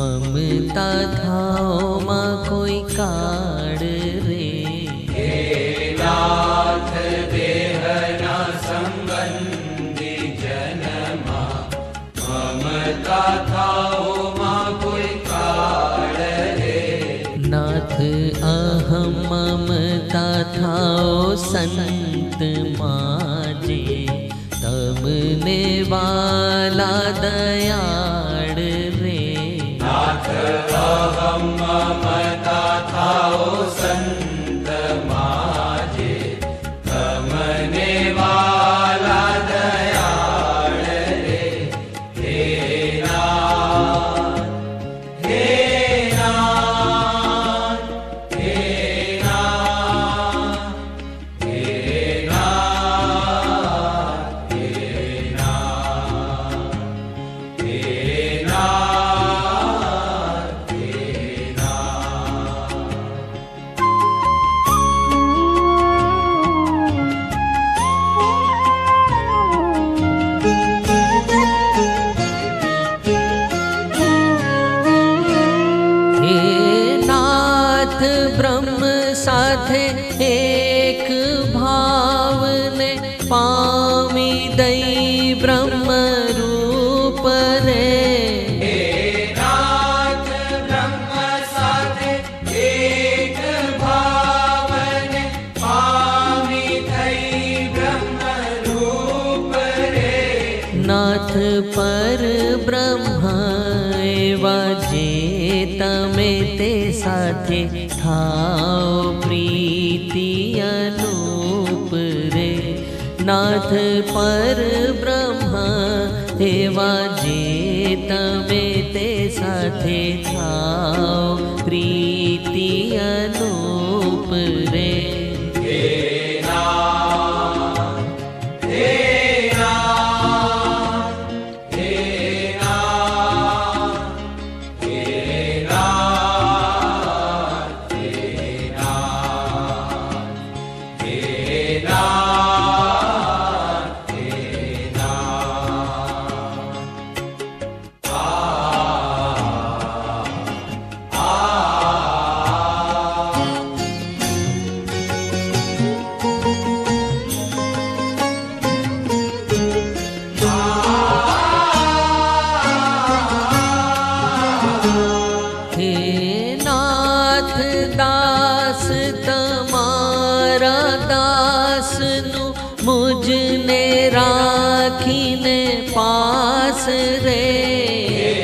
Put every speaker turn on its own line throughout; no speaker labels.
ममता थाओ मां कोई काड़ रे।
हे नाथ देहना संबंधी जनमा, ममता थाओ मां कोई काड़ रे।
नाथ अहम ममता थाओ संत माजे, तमने वाला दयाड़ रे।
नाथ अहम ममता थाओ संत माजे, तमने वाला दयाड़ रे। हे नाथ, हे नाथ, हे नाथ, हे नाथ, हे नाथ, हे नाथ, हे नाथ।
हे नाथ ब्रह्म साथे एक भावने, पामी दई ब्रह्म रूप रे।
हे नाथ ब्रह्म साथे एक भावने, पामी थई ब्रह्म रूप रे।
नाथ पर ब्रह्म एवा जे तमे ते साथे थाओ प्रीति अनूप रे। नाथ पर ब्रह्म एवा जे तमे ते साथे थाओ प्रीति अनूप रे।
हे नाथ, हे नाथ, हे नाथ, हे नाथ, हे नाथ, हे नाथ, हे नाथ।
हे नाथ दास तमारा दास नु, मुझने राखीने पास रे।
हे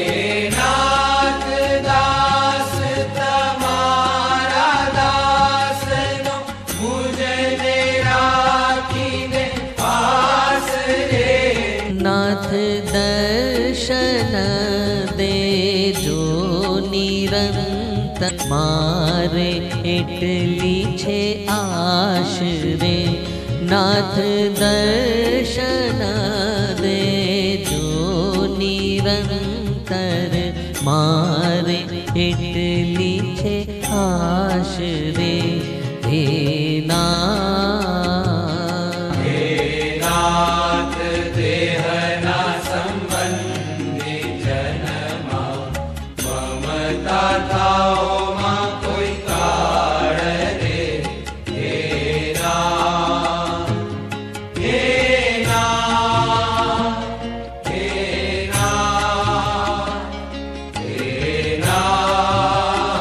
नाथ दास तमारा दास नो, मुझने राखीने पास रे।
नाथ दर्शन दे जो निरंतर, मारे एटली छे आश रे। नाथ दर्शन दे जो निरंतर, मारे एटली छे आश रे। हे नाथ,
हे नाथ देहना संबंधी जनमा, ममता थाओ मां कोई काड़ रे। हे नाथ, हे नाथ, हे नाथ, हे नाथ,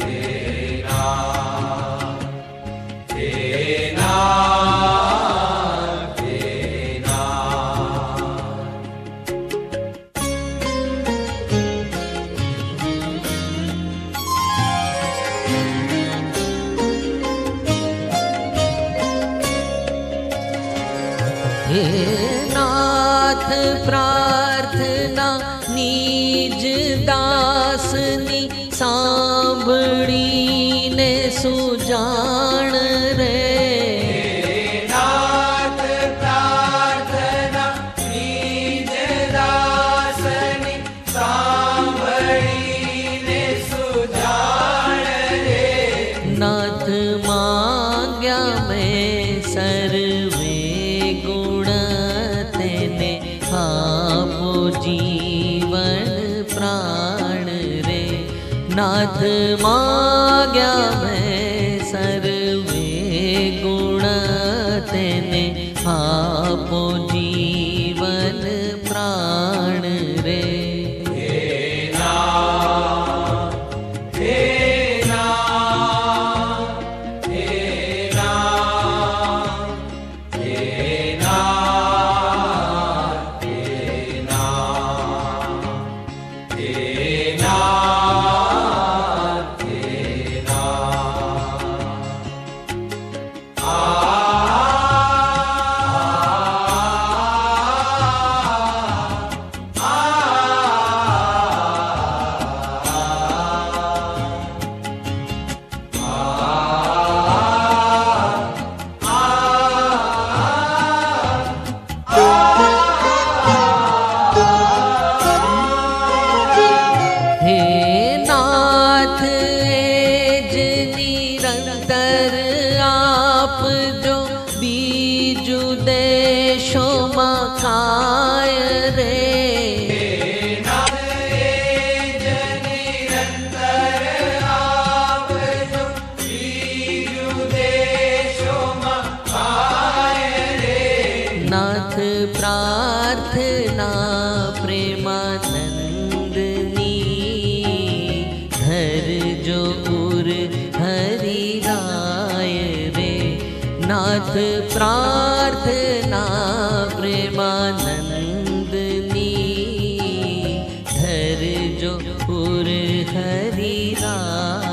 हे नाथ, हे नाथ, हे नाथ।
हे नाथ प्रार्थना निज दासनी, सांभळीने सुजाण रे।
हे नाथ प्रार्थना निज दासनी, सांभळीने सुजाण रे।
नाथ मांग्या मैं सर्वे गुण तेने, आपो जीवन प्राण नाथ मांग्या मैं सर्वे गुण तेने आपो जीवन प्राण रे नाथ प्रार्थना प्रेमानंदनी धर जो उर हरि राय रे नाथ प्रार्थना प्रेमानंदनी धर जो उर हरि राय